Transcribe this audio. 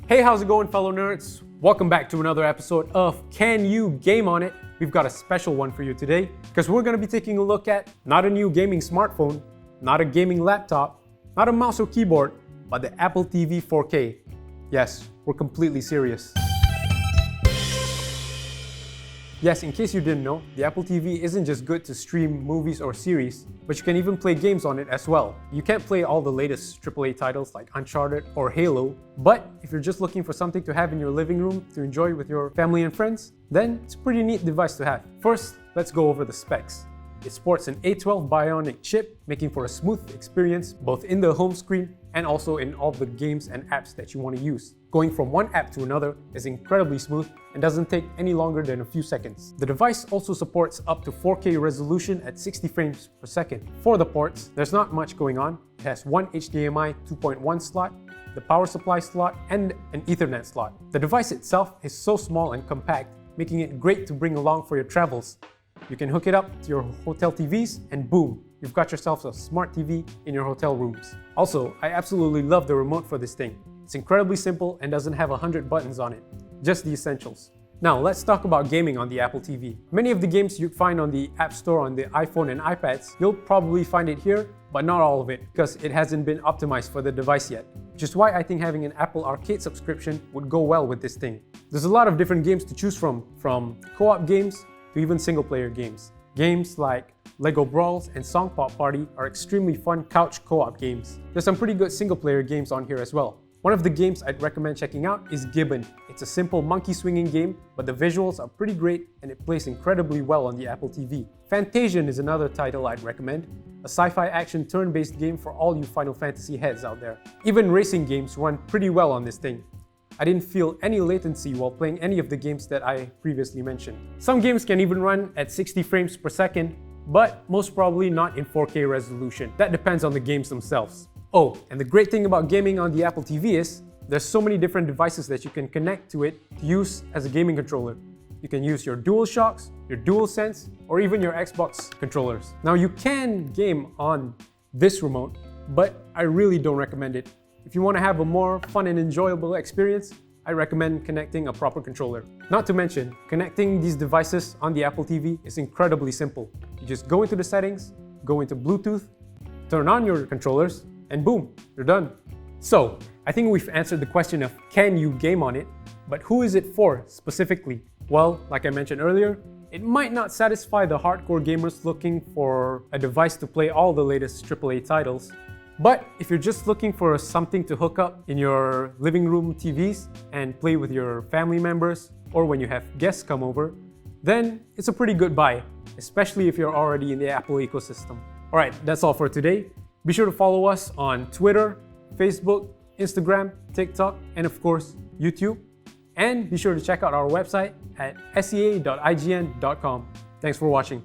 Hey, how's it going, fellow nerds? Welcome back to another episode of Can You Game On It? We've got a special one for you today because we're going to be taking a look at not a new gaming smartphone, not a gaming laptop, not a mouse or keyboard, but the Apple TV 4K. Yes, we're completely serious. Yes, in case you didn't know, the Apple TV isn't just good to stream movies or series, but you can even play games on it as well. You can't play all the latest AAA titles like Uncharted or Halo, but if you're just looking for something to have in your living room to enjoy with your family and friends, then it's a pretty neat device to have. First, let's go over the specs. It sports an A12 Bionic chip, making for a smooth experience both in the home screen and also in all the games and apps that you want to use. Going from one app to another is incredibly smooth and doesn't take any longer than a few seconds. The device also supports up to 4K resolution at 60 frames per second. For the ports, there's not much going on. It has one HDMI 2.1 slot, the power supply slot, and an Ethernet slot. The device itself is so small and compact, making it great to bring along for your travels. You can hook it up to your hotel TVs and boom, you've got yourself a smart TV in your hotel rooms. Also, I absolutely love the remote for this thing. It's incredibly simple and doesn't have 100 buttons on it, just the essentials. Now let's talk about gaming on the Apple TV. Many of the games you'd find on the App Store on the iPhone and iPads, you'll probably find it here, but not all of it because it hasn't been optimized for the device yet, which is why I think having an Apple Arcade subscription would go well with this thing. There's a lot of different games to choose from co-op games to even single-player games. Games like Lego Brawls and Song Pop Party are extremely fun couch co-op games. There's some pretty good single-player games on here as well. One of the games I'd recommend checking out is Gibbon. It's a simple monkey swinging game, but the visuals are pretty great and it plays incredibly well on the Apple TV. Fantasian is another title I'd recommend, a sci-fi action turn-based game for all you Final Fantasy heads out there. Even racing games run pretty well on this thing. I didn't feel any latency while playing any of the games that I previously mentioned. Some games can even run at 60 frames per second, but most probably not in 4K resolution. That depends on the games themselves. Oh, and the great thing about gaming on the Apple TV is there's so many different devices that you can connect to it to use as a gaming controller. You can use your DualShocks, your DualSense, or even your Xbox controllers. Now you can game on this remote, but I really don't recommend it. If you want to have a more fun and enjoyable experience, I recommend connecting a proper controller. Not to mention, connecting these devices on the Apple TV is incredibly simple. You just go into the settings, go into Bluetooth, turn on your controllers, and boom, you're done. So, I think we've answered the question of can you game on it, but who is it for specifically? Well, like I mentioned earlier, it might not satisfy the hardcore gamers looking for a device to play all the latest AAA titles. But if you're just looking for something to hook up in your living room TVs and play with your family members or when you have guests come over, then it's a pretty good buy, especially if you're already in the Apple ecosystem. Alright, that's all for today. Be sure to follow us on Twitter, Facebook, Instagram, TikTok, and of course, YouTube. And be sure to check out our website at sea.ign.com. Thanks for watching.